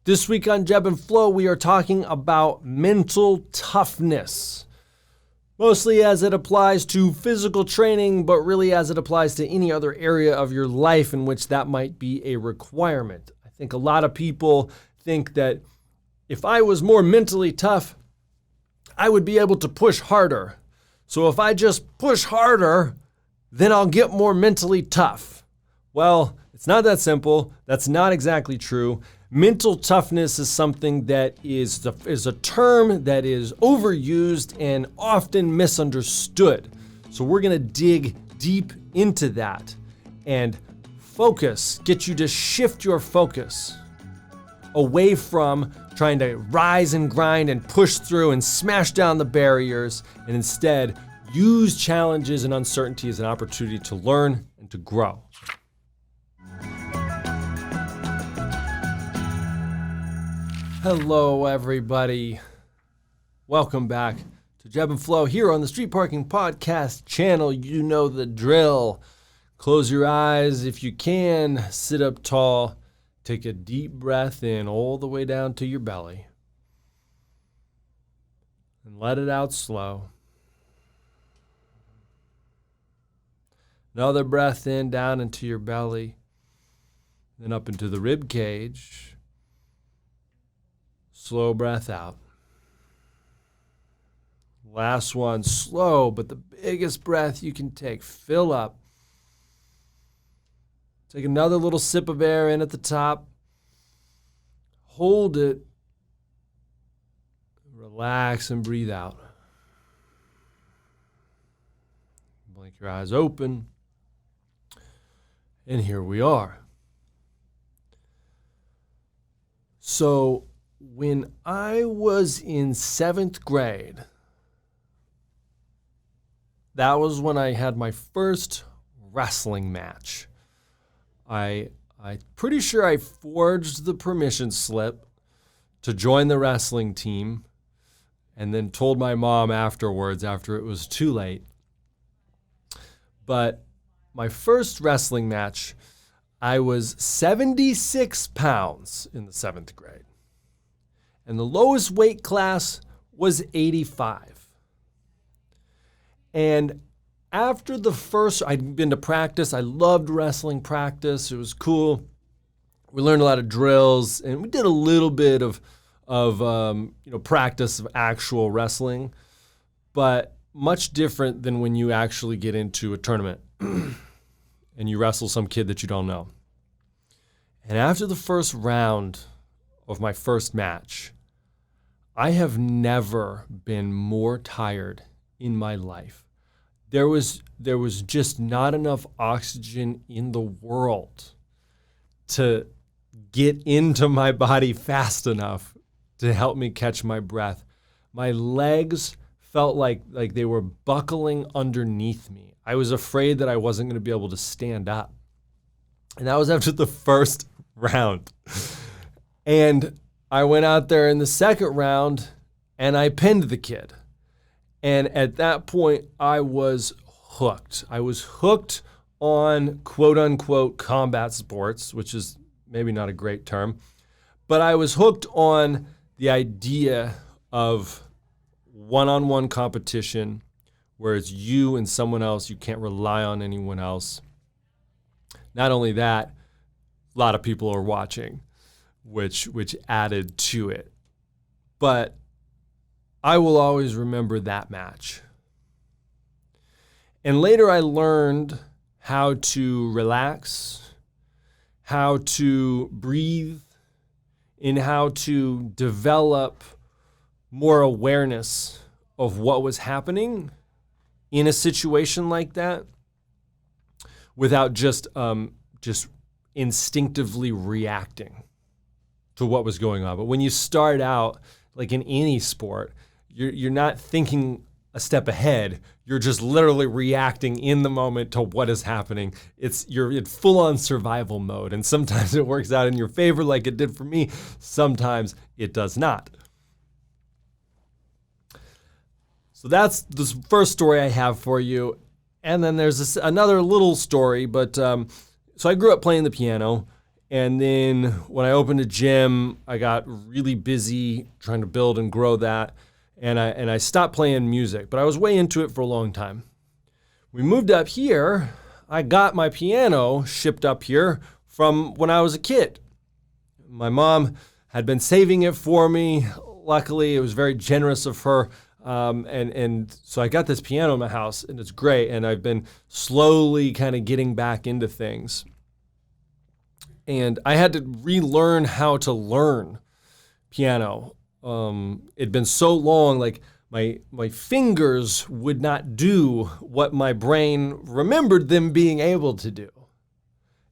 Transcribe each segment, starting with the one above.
This week on JEB and Flow, we are talking about mental toughness, mostly as it applies to physical training, but really as it applies to any other area of your life in which that might be a requirement. I think a lot of people think that if I was more mentally tough, I would be able to push harder. So if I just push harder, then I'll get more mentally tough. Well, it's not that simple. That's not exactly true. Mental toughness is something that is a term that is overused and often misunderstood. So we're going to dig deep into that and get you to shift your focus away from trying to rise and grind and push through and smash down the barriers, and instead use challenges and uncertainty as an opportunity to learn and to grow. Hello, everybody. Welcome back to JEB and Flow here on the Street Parking Podcast channel. You know the drill. Close your eyes if you can. Sit up tall. Take a deep breath in all the way down to your belly. And let it out slow. Another breath in, down into your belly. Then up into the rib cage. Slow breath out. Last one, slow, but the biggest breath you can take. Fill up. Take another little sip of air in at the top. Hold it. Relax and breathe out. Blink your eyes open. And here we are. So, when I was in 7th grade, that was when I had my first wrestling match. I'm pretty sure I forged the permission slip to join the wrestling team and then told my mom afterwards after it was too late. But my first wrestling match, I was 76 pounds in the 7th grade. And the lowest weight class was 85. And after the first, I'd been to practice. I loved wrestling practice. It was cool. We learned a lot of drills, and we did a little bit of practice of actual wrestling, but much different than when you actually get into a tournament and you wrestle some kid that you don't know. And after the first round of my first match, I have never been more tired in my life. There was just not enough oxygen in the world to get into my body fast enough to help me catch my breath. My legs felt like they were buckling underneath me. I was afraid that I wasn't going to be able to stand up. And that was after the first round. And I went out there in the second round and I pinned the kid. And at that point, I was hooked. I was hooked on quote unquote combat sports, which is maybe not a great term, but I was hooked on the idea of one-on-one competition where it's you and someone else. You can't rely on anyone else. Not only that, a lot of people are watching, which added to it. But I will always remember that match. And later I learned how to relax, how to breathe, and how to develop more awareness of what was happening in a situation like that without just instinctively reacting to what was going on. But when you start out, like in any sport, you're not thinking a step ahead. You're just literally reacting in the moment to what is happening. You're in full-on survival mode, and sometimes it works out in your favor like it did for me. Sometimes it does not. So that's the first story I have for you. And then there's another little story, but so I grew up playing the piano, And then when I opened a gym, I got really busy trying to build and grow that. And I stopped playing music, but I was way into it for a long time. We moved up here. I got my piano shipped up here from when I was a kid. My mom had been saving it for me. Luckily, it was very generous of her. And so I got this piano in my house, and it's great. And I've been slowly kind of getting back into things. And I had to relearn how to learn piano. It'd been so long, like my fingers would not do what my brain remembered them being able to do.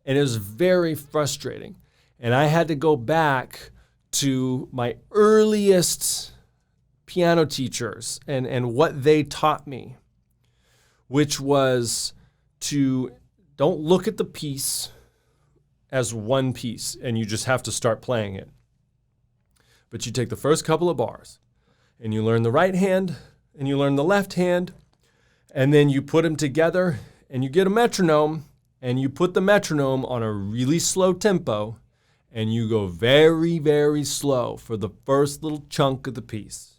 And it was very frustrating. And I had to go back to my earliest piano teachers and what they taught me, which was to don't look at the piece as one piece and you just have to start playing it. But you take the first couple of bars and you learn the right hand and you learn the left hand, and then you put them together and you get a metronome and you put the metronome on a really slow tempo and you go very, very slow for the first little chunk of the piece.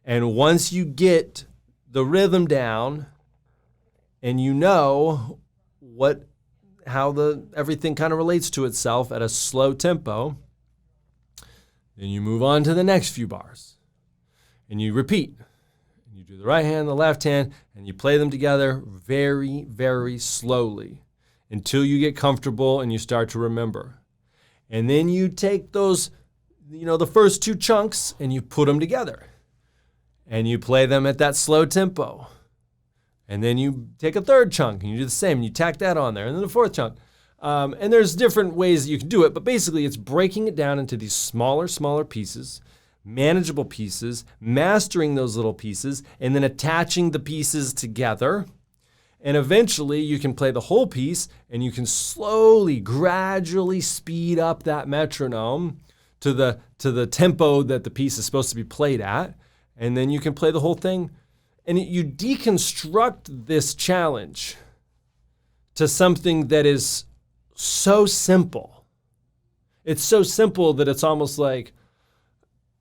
And once you get the rhythm down and you know how everything kind of relates to itself at a slow tempo, then you move on to the next few bars and you repeat. You do the right hand, the left hand, and you play them together very, very slowly until you get comfortable and you start to remember. And then you take those, the first two chunks and you put them together and you play them at that slow tempo. And then you take a third chunk and you do the same and you tack that on there. And then the fourth chunk. And there's different ways that you can do it, but basically it's breaking it down into these smaller pieces, manageable pieces, mastering those little pieces, and then attaching the pieces together. And eventually you can play the whole piece and you can slowly, gradually speed up that metronome to the tempo that the piece is supposed to be played at. And then you can play the whole thing. And you deconstruct this challenge to something that is so simple. It's so simple that it's almost like,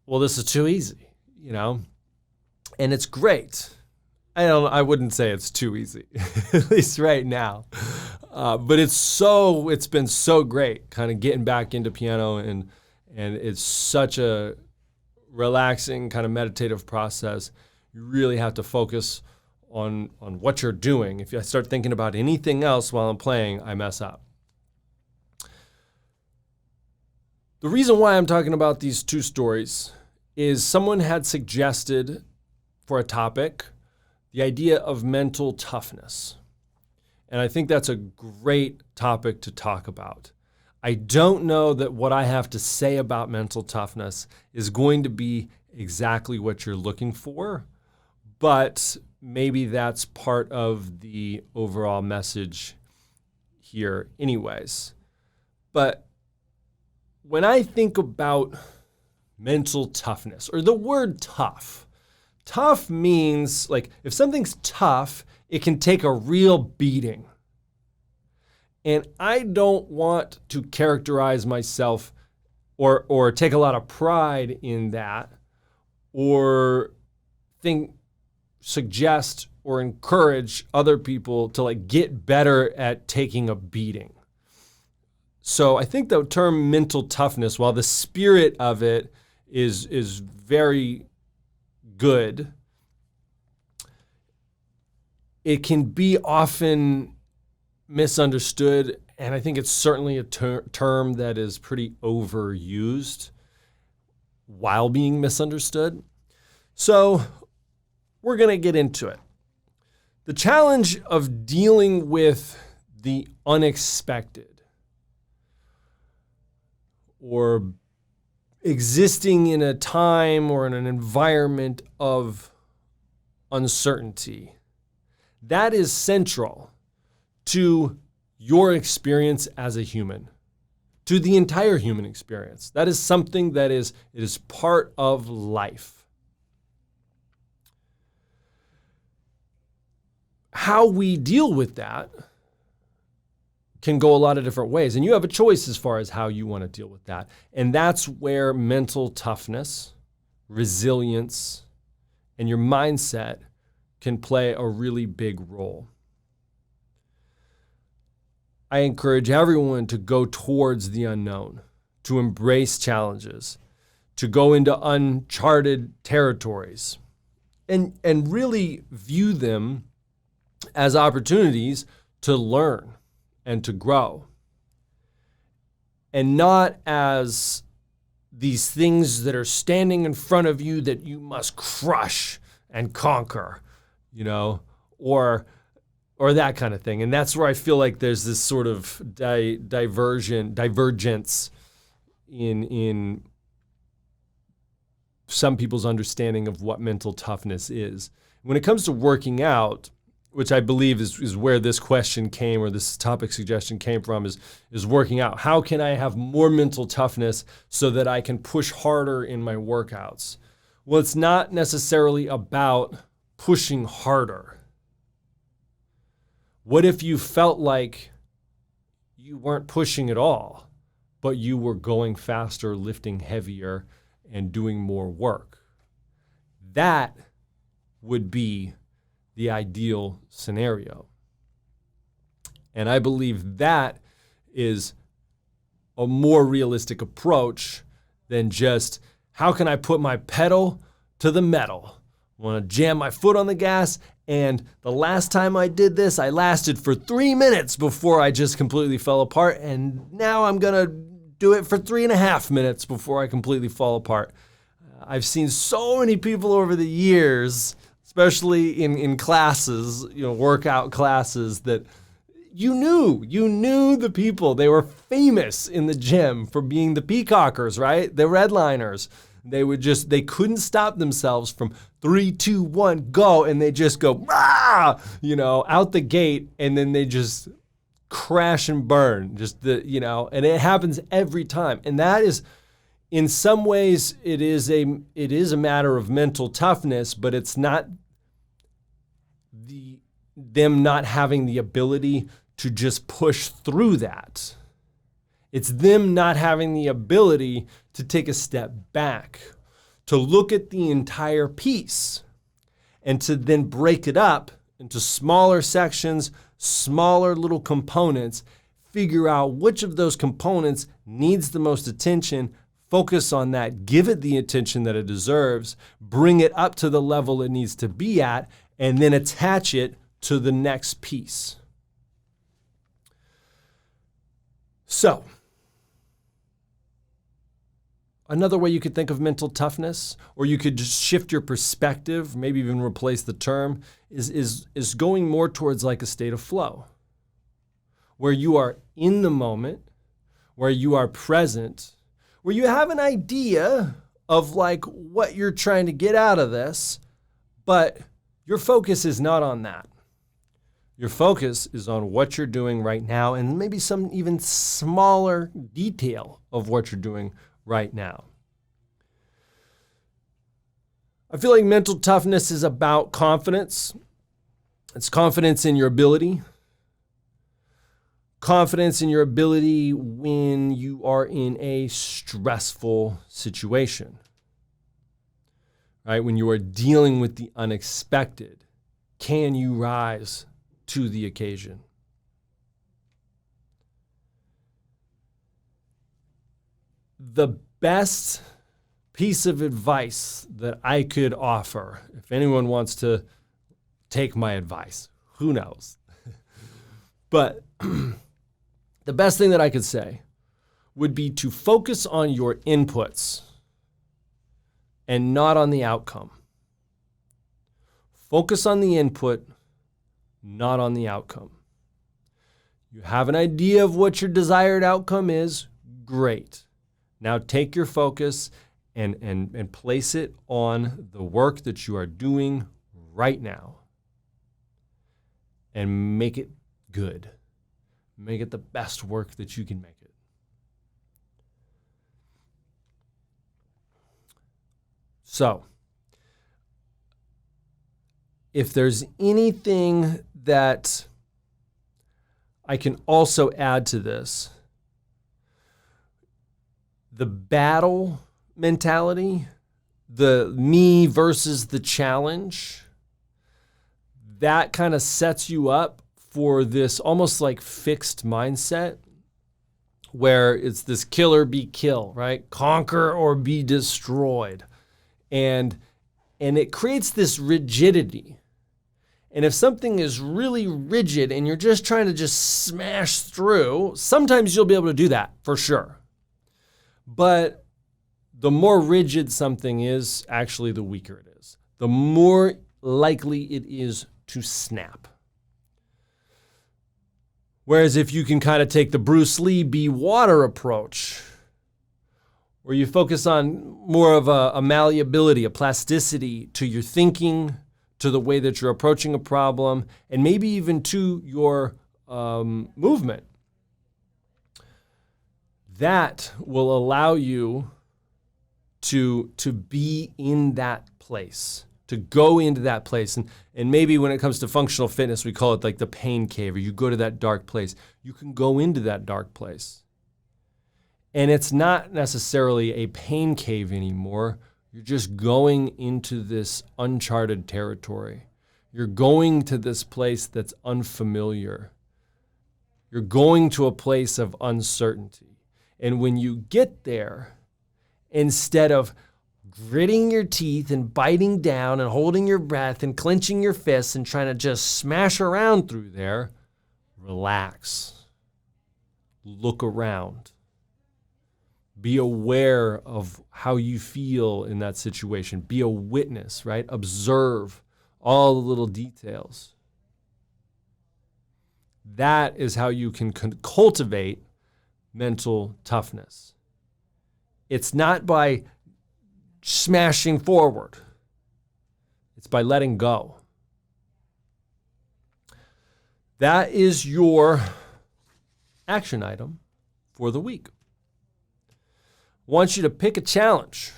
well, this is too easy, And it's great. I wouldn't say it's too easy, at least right now. But it's been so great kind of getting back into piano, and it's such a relaxing kind of meditative process. You really have to focus on what you're doing. If I start thinking about anything else while I'm playing, I mess up. The reason why I'm talking about these two stories is someone had suggested for a topic the idea of mental toughness. And I think that's a great topic to talk about. I don't know that what I have to say about mental toughness is going to be exactly what you're looking for, but maybe that's part of the overall message here anyways. But when I think about mental toughness, or the word tough means like if something's tough, it can take a real beating. And I don't want to characterize myself or take a lot of pride in that or suggest or encourage other people to get better at taking a beating. So I think the term mental toughness, while the spirit of it is very good, it can be often misunderstood, and I think it's certainly a term that is pretty overused while being misunderstood. So we're going to get into it. The challenge of dealing with the unexpected or existing in a time or in an environment of uncertainty, that is central to your experience as a human, to the entire human experience. That is something that it is part of life. How we deal with that can go a lot of different ways. And you have a choice as far as how you want to deal with that. And that's where mental toughness, resilience, and your mindset can play a really big role. I encourage everyone to go towards the unknown, to embrace challenges, to go into uncharted territories, and really view them as opportunities to learn and to grow, and not as these things that are standing in front of you that you must crush and conquer, or that kind of thing. And that's where I feel like there's this sort of divergence in some people's understanding of what mental toughness is. When it comes to working out, which I believe is where this question came, or this topic suggestion came from, is working out. How can I have more mental toughness so that I can push harder in my workouts? Well, it's not necessarily about pushing harder. What if you felt like you weren't pushing at all, but you were going faster, lifting heavier, and doing more work? That would be the ideal scenario. And I believe that is a more realistic approach than just, how can I put my pedal to the metal? I want to jam my foot on the gas, and the last time I did this, I lasted for 3 minutes before I just completely fell apart, and now I'm going to do it for 3.5 minutes before I completely fall apart. I've seen so many people over the years, especially in classes, workout classes, that you knew the people. They were famous in the gym for being the peacockers, right? The redliners. They couldn't stop themselves from 3, 2, 1, go, and they just go, out the gate, and then they just crash and burn, and it happens every time. And that is, in some ways, it is a matter of mental toughness, but it's not them not having the ability to just push through that. It's them not having the ability to take a step back, to look at the entire piece, and to then break it up into smaller sections, smaller little components, figure out which of those components needs the most attention, focus on that, give it the attention that it deserves, bring it up to the level it needs to be at, and then attach it to the next piece. So, another way you could think of mental toughness, or you could just shift your perspective, maybe even replace the term, is going more towards like a state of flow, where you are in the moment, where you are present, where you have an idea of like what you're trying to get out of this, but your focus is not on that. Your focus is on what you're doing right now, and maybe some even smaller detail of what you're doing right now. I feel like mental toughness is about confidence. It's confidence in your ability. Confidence in your ability when you are in a stressful situation, right? When you are dealing with the unexpected, can you rise to the occasion? The best piece of advice that I could offer, if anyone wants to take my advice, who knows? But the best thing that I could say would be to focus on your inputs and not on the outcome. Focus on the input, not on the outcome. You have an idea of what your desired outcome is, great. Now take your focus and place it on the work that you are doing right now. And make it good. Make it the best work that you can make it. So, if there's anything that I can also add to this the battle mentality, the me versus the challenge. That kind of sets you up for this almost like fixed mindset where it's this kill or be kill, right? Conquer or be destroyed. And it creates this rigidity. And if something is really rigid and you're just trying to just smash through, sometimes you'll be able to do that for sure. But the more rigid something is, actually the weaker it is. The more likely it is to snap. Whereas if you can kind of take the Bruce Lee be water approach, where you focus on more of a malleability, a plasticity to your thinking, to the way that you're approaching a problem, and maybe even to your movement, that will allow you to be in that place, to go into that place. And maybe when it comes to functional fitness, we call it like the pain cave, or you go to that dark place. You can go into that dark place. And it's not necessarily a pain cave anymore. You're just going into this uncharted territory. You're going to this place that's unfamiliar. You're going to a place of uncertainty. And when you get there, instead of gritting your teeth and biting down and holding your breath and clenching your fists and trying to just smash around through there, relax. Look around. Be aware of how you feel in that situation. Be a witness, right? Observe all the little details. That is how you can cultivate mental toughness. It's not by smashing forward. It's by letting go. That is your action item for the week. I want you to pick a challenge,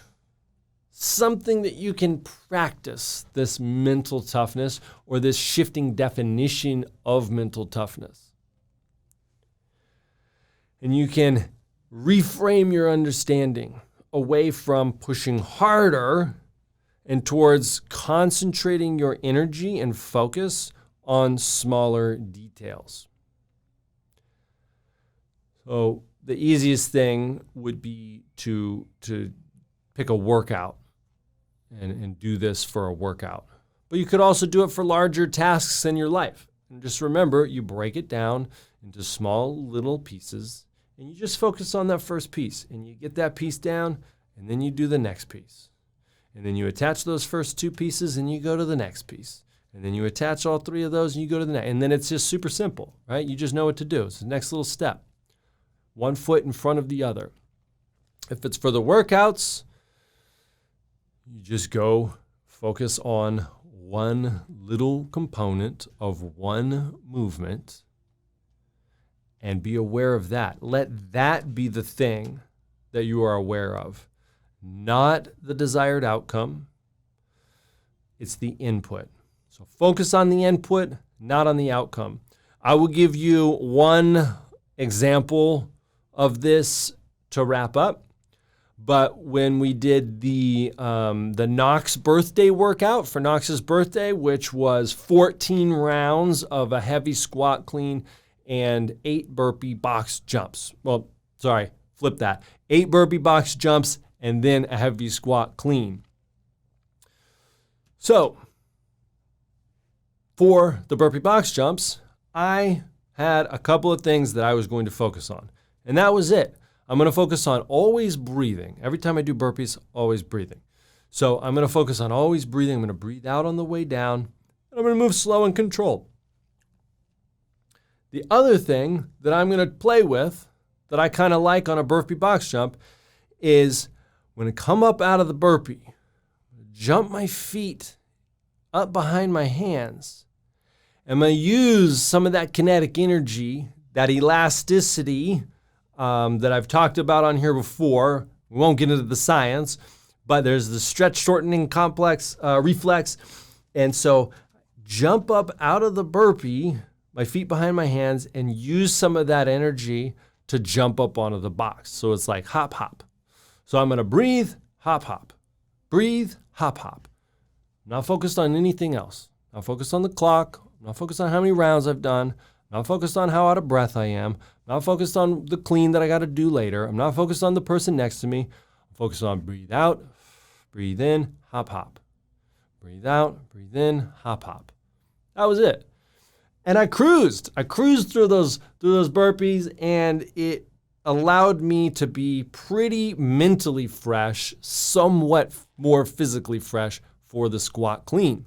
something that you can practice this mental toughness or this shifting definition of mental toughness. And you can reframe your understanding away from pushing harder and towards concentrating your energy and focus on smaller details. So the easiest thing would be to pick a workout and do this for a workout. But you could also do it for larger tasks in your life. And just remember, you break it down into small little pieces, and you just focus on that first piece, and you get that piece down, and then you do the next piece. And then you attach those first two pieces, and you go to the next piece. And then you attach all three of those, and you go to the next. And then it's just super simple, right? You just know what to do. It's the next little step. One foot in front of the other. If it's for the workouts, you just go focus on one little component of one movement and be aware of that. Let that be the thing that you are aware of, not the desired outcome. It's the input. So focus on the input, not on the outcome. I will give you one example of this to wrap up. But when we did the Knox birthday workout for Knox's birthday, which was 14 rounds of a heavy squat clean and 8 burpee box jumps. Well, sorry, flip that. 8 burpee box jumps and then a heavy squat clean. So for the burpee box jumps, I had a couple of things that I was going to focus on. And that was it. I'm going to focus on always breathing. Every time I do burpees, always breathing. So I'm going to focus on always breathing. I'm going to breathe out on the way down. And I'm going to move slow and controlled. The other thing that I'm going to play with that I kind of like on a burpee box jump is when I come up out of the burpee, jump my feet up behind my hands. I'm going to use some of that kinetic energy, that elasticity, that I've talked about on here before. We won't get into the science, but there's the stretch shortening complex reflex. And so jump up out of the burpee my feet behind my hands and use some of that energy to jump up onto the box. So it's like hop, hop. So I'm going to breathe, hop, hop. Breathe, hop, hop. I'm not focused on anything else. I'm not focused on the clock. I'm not focused on how many rounds I've done. I'm not focused on how out of breath I am. I'm not focused on the clean that I got to do later. I'm not focused on the person next to me. I'm focused on breathe out, breathe in, hop, hop. Breathe out, breathe in, hop, hop. That was it. And I cruised. I cruised through those burpees, and it allowed me to be pretty mentally fresh, somewhat more physically fresh for the squat clean.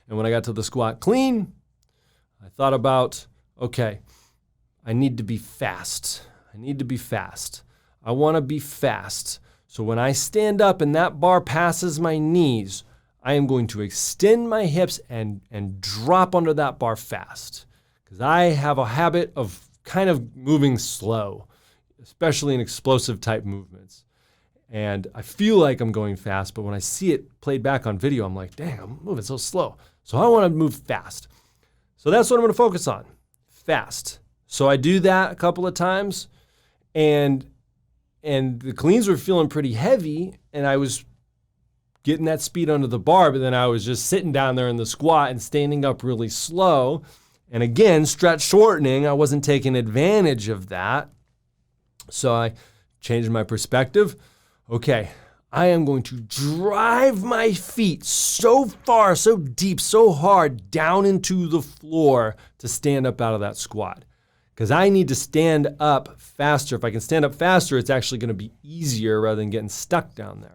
And when I got to the squat clean, I thought about, okay, I need to be fast. I need to be fast. I want to be fast. So when I stand up and that bar passes my knees, I am going to extend my hips and drop under that bar fast, because I have a habit of kind of moving slow, especially in explosive type movements. And I feel like I'm going fast, but when I see it played back on video, I'm like, dang, I'm moving so slow. So I want to move fast. So that's what I'm going to focus on, fast. So I do that a couple of times, and the cleans were feeling pretty heavy, and I was getting that speed under the bar, but then I was just sitting down there in the squat and standing up really slow. And again, stretch shortening, I wasn't taking advantage of that. So I changed my perspective. Okay, I am going to drive my feet so far, so deep, so hard down into the floor to stand up out of that squat, because I need to stand up faster. If I can stand up faster, it's actually going to be easier rather than getting stuck down there.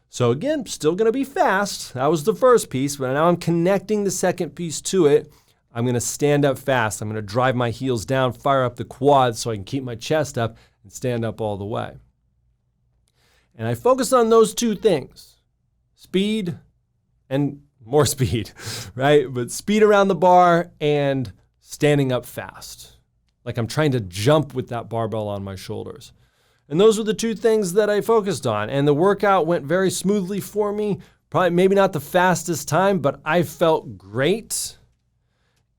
So again, still going to be fast. That was the first piece, but now I'm connecting the second piece to it. I'm going to stand up fast. I'm going to drive my heels down, fire up the quads so I can keep my chest up and stand up all the way. And I focus on those two things, speed and more speed, right? But speed around the bar and standing up fast, like I'm trying to jump with that barbell on my shoulders. And those were the two things that I focused on. And the workout went very smoothly for me. Probably maybe not the fastest time, but I felt great.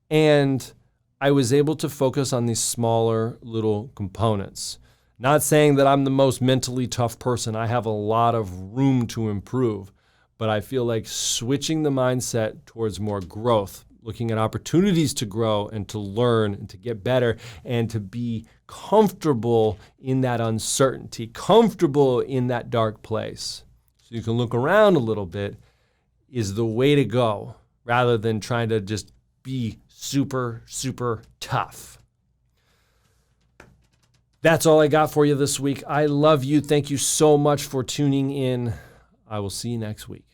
And I was able to focus on these smaller little components. Not saying that I'm the most mentally tough person. I have a lot of room to improve. But I feel like switching the mindset towards more growth, looking at opportunities to grow and to learn and to get better and to be comfortable in that uncertainty, comfortable in that dark place, so you can look around a little bit, is the way to go, rather than trying to just be super, super tough. That's all I got for you this week. I love you. Thank you so much for tuning in. I will see you next week.